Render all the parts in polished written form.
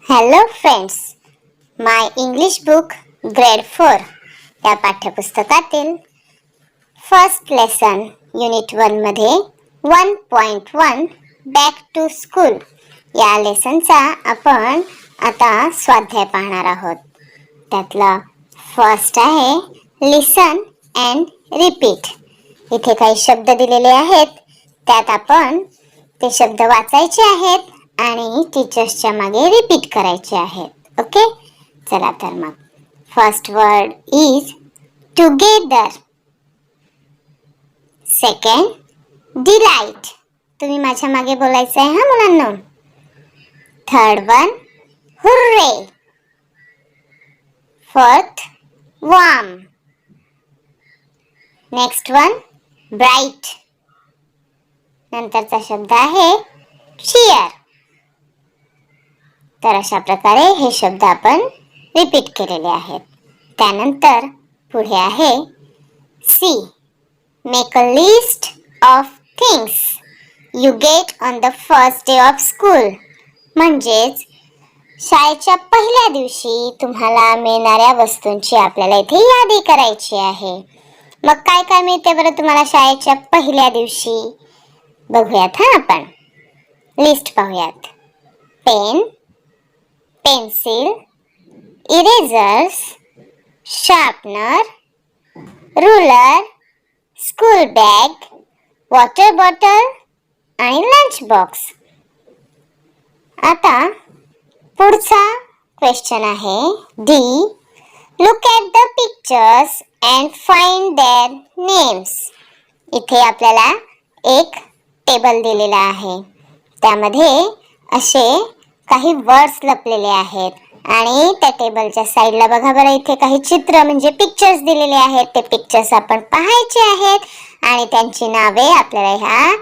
Hello friends, माय English book grade 4 या पाठ्यपुस्तकातील first lesson unit 1 मध्ये 1.1 back to school या लेसनचा आपण आता स्वाध्याय पाहणार आहोत. त्यातला फर्स्ट आहे लिसन अँड रिपीट. इथे काही शब्द दिलेले आहेत, त्यात आपण ते शब्द वाचायचे आहेत आणि टीचर्सच्या मागे रिपीट करायचे आहेत. ओके, चला तर मग first word is together. Second delight. तुम्ही माझ्या मागे बोलायचं आहे हा मुलांनो. Third one hurray. Fourth warm. Next one bright. नंतरचा शब्द आहे cheer. तर अशा प्रकारे हे शब्द आपण रिपीट केलेले आहेत. त्यानंतर पुढे आहे C. Make a list of things you get on the first day of school. म्हणजेच शाळेच्या पहिल्या दिवशी तुम्हाला मिळणाऱ्या वस्तूंची आपल्याला इथे यादी करायची आहे. मग काय काय मिळते बरं तुम्हाला शाळेच्या पहिल्या दिवशी? बघूयात हा आपण. लिस्ट पाहूयात. Pen, pencil, erasers, sharpener, ruler, school bag, water bottle आणि लंच बॉक्स. आता पुढचा क्वेश्चन आहे D. Look at the pictures and find their names. इथे आपल्याला एक टेबल दिलेला आहे. त्यामध्ये असे काही वर्ड्स लपलेले आहेत आणि त्या टेबलच्या साईडला बघा बरं, इथे काही चित्र म्हणजे पिक्चर्स दिलेले आहेत. ते पिक्चर्स आपण पाहायचे आहेत आणि त्यांची नावे आपल्याला ह्या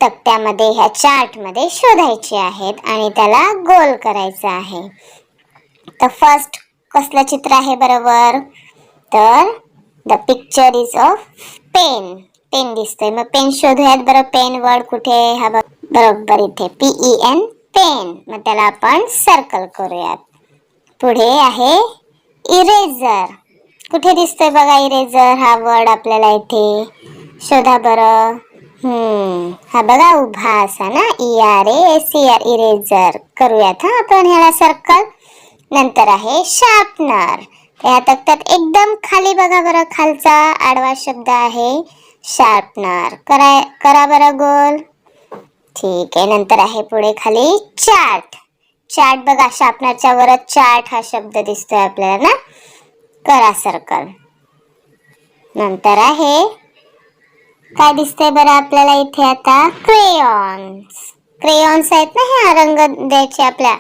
तक्त्यामध्ये, ह्या चार्टमध्ये शोधायची आहेत आणि त्याला गोल करायचं आहे. तर फर्स्ट कसलं चित्र आहे बरोबर? तर the picture is of pen. Pen दिसतोय, मग पेन शोधूयात बरं. पेन वर्ड कुठे? हा बरोबर इथे PEN, पेन. मग त्याला आपण सर्कल करूयात. पुढे आहे इरेजर. कुठे दिसतोय बघा इरेजर हा वर्ड आपल्याला इथे. शोधा बरं. हा बघा उभा असा ना, ERASER, इरेजर. करूयात हा आपण ह्याला सर्कल. नंतर आहे शार्पनर. या तक्त्यात एकदम खाली बघा बरं, खालचा आडवा शब्द आहे शार्पनर. करा बरं गोल. ठीक आहे. नंतर आहे पुढे खाली चार्ट. चार्ट बघा, शार्पनरच्या वर चार्ट हा शब्द दिसतोय आपल्याला ना. करा सर्कल. नंतर आहे काय दिसतंय बरं आपल्याला इथे आता? क्रेयॉन्स. क्रेयॉन्स आहेत ना, हा रंग द्यायचे आपल्या.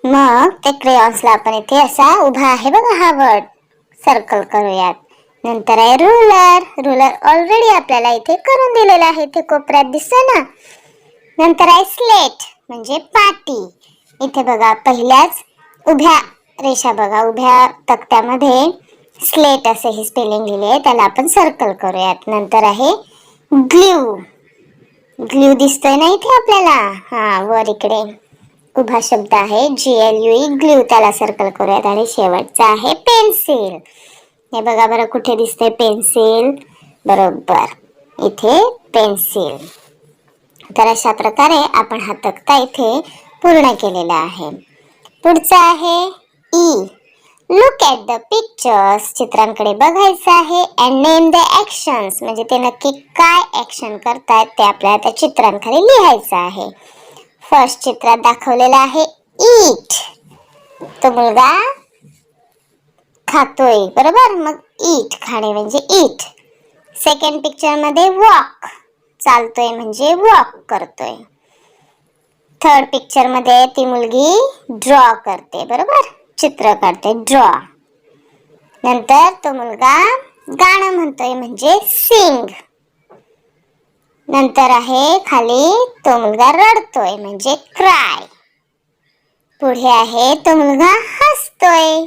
मग ते क्रेयॉन्सला आपण इथे असा उभा आहे बघा हा वर्ड, सर्कल करूयात. नंतर आहे रूलर. रूलर ऑलरेडी आपल्याला इथे करून दिलेला आहे, इथे कोपऱ्यात दिसतंय ना. नंतर आहे स्लेट म्हणजे पाटी. इथे बघा पहिल्याच उभ्या रेषा बघा, उभ्या तक्त्यामध्ये स्लेट असे ही स्पेलिंग लिहिली आहे, त्याला आपण सर्कल करूयात. नंतर आहे ग्ल्यू. ग्ल्यू दिसतोय ना इथे आपल्याला. हा वर इकडे उभा शब्द आहे GLUE, ग्ल्यू. त्याला सर्कल करूयात. आणि शेवटचा आहे पेन्सिल. हे बघा बरं कुठे दिसतंय पेन्सिल? बरोबर इथे पेन्सिल. तर अशा प्रकारे आपण हा तक्ता इथे पूर्ण केलेला आहे. पुढचा आहे E. Look at the pictures. चित्रांकडे बघायचं आहे. And name the actions. म्हणजे ते नक्की काय ॲक्शन करतायत ते आपल्याला त्या चित्रांखाली लिहायचं आहे. फर्स्ट चित्रात दाखवलेला आहे ईट. तो मुलगा खातोय बरोबर, मग ईट, खाणे म्हणजे ईट. सेकंड पिक्चर मध्ये वॉक, चालतोय म्हणजे वॉक करतोय. थर्ड पिक्चर मध्ये ती मुलगी ड्रॉ करते बरोबर, चित्र काढते, ड्रॉ. नंतर तो मुलगा गाणं म्हणतोय म्हणजे सिंग. नंतर आहे खाली तो मुलगा रडतोय म्हणजे क्राय. पुढे आहे तो मुलगा हसतोय,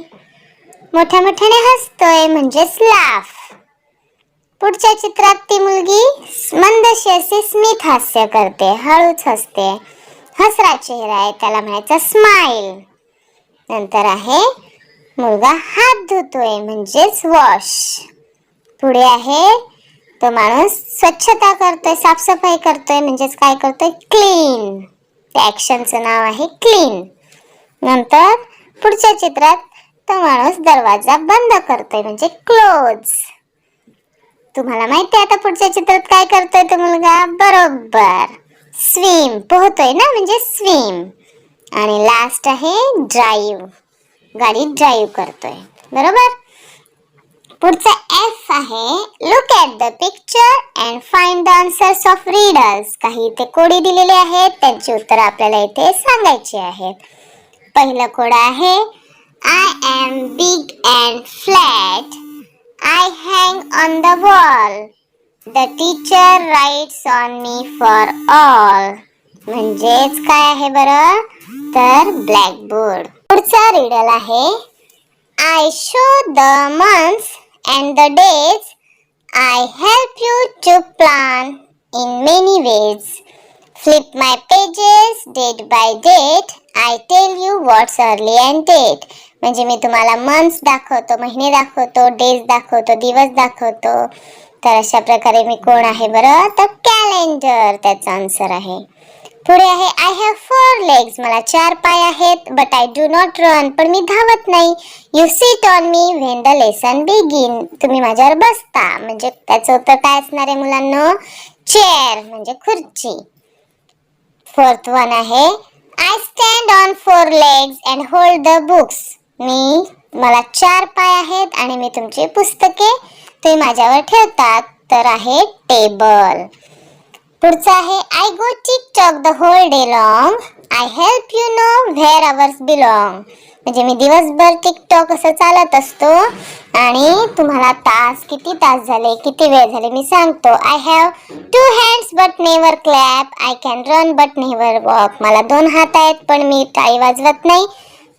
मोठ्या मोठ्याने हसतोय म्हणजे लाफ. पुढच्या चित्रात ती मुलगी मंदशी असे स्मित हास्य करते, हळूच हसते. हसरा चेहरा आहे त्याला म्हणायचं स्माइल. नंतर आहे मुलगा हात धुतोय म्हणजेच वॉश. पुढे आहे तो माणूस स्वच्छता करतोय, साफसफाई करतोय म्हणजेच काय करतोय, क्लीन. त्या ॲक्शनचं नाव आहे क्लीन. नंतर पुढच्या चित्रात तो माणूस दरवाजा बंद करतोय म्हणजे क्लोज. तुम्हाला माहिती आहे आता पुढच्या चित्रात काय करतोय तो मुलगा, बरोबर स्विम, पोहतोय ना म्हणजे स्विम. आणि लास्ट आहे ड्राईव्ह, गाडी ड्राईव्ह करतोय, बरोबर. पुढचा एफ आहे look at the picture and find the answers of readers. काही इथे कोडी दिलेले आहेत, त्यांची उत्तर आपल्याला इथे सांगायची आहेत. पहिलं कोड आहे I am big and flat, I hang on the wall, the teacher writes on me for all. म्हणजेच काय आहे बरं, तर ब्लॅकबोर्ड. पुढचा रिडल आहे I show the months and the days, I help you to plan in many ways, flip my pages date by date, I tell you what's early and date. म्हणजे मी तुम्हाला months दाखवतो, महिने दाखवतो, days दाखवतो, दिवस दाखवतो. तर अशा प्रकारे मी कोण आहे बरं, तर कॅलेंडर त्याचा आन्सर आहे. पुढे आहे आय हॅव 4 legs, मला 4 पाय आहेत, but I do not run, पण मी धावत नाही. You sit on me when the lesson begin, तुम्ही माझ्यावर बसता. म्हणजे त्याचं उत्तर काय असणार आहे मुलांनो, चेअर म्हणजे खुर्ची. फोर्थ वन आहे I stand on 4 legs and hold the books, मला 4 पाय आहेत आणि मी तुमची पुस्तके तुम्ही माझ्यावर ठेवतात, तर आहे टेबल. पुढचा आहे I go tick tock the whole day long, I help you know where hours belong. म्हणजे मी दिवसभर टिकटॉक असं चालत असतो आणि तुम्हाला किती तास झाले, किती वेळ झाले मी सांगतो. I have 2 hands but never clap, I can run but never walk. मला 2 हात आहेत पण मी टाळी वाजवत नाही,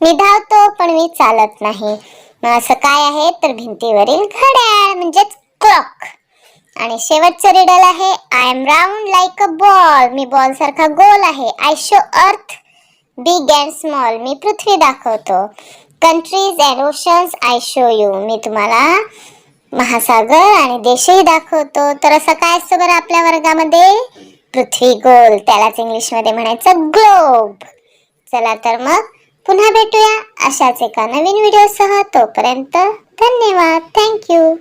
मी धावतो पण मी चालत नाही. मग असं काय आहे, तर भिंतीवरील घड्याळ म्हणजेच क्लॉक. आणि शेवटचं रिडल आहे I am round like a ball, मी बॉल सारखा गोल आहे. I show earth big and small, मी पृथ्वी दाखवतो. Countries and oceans I show you, मी तुम्हाला महासागर आणि देशही दाखवतो. तर असं काय असतं बरं आपल्या वर्गामध्ये, पृथ्वी गोल, त्यालाच इंग्लिशमध्ये म्हणायचं ग्लोब. चला तर मग पुन्हा भेटूया अशाच एका नवीन व्हिडिओसह. तोपर्यंत धन्यवाद, थँक्यू.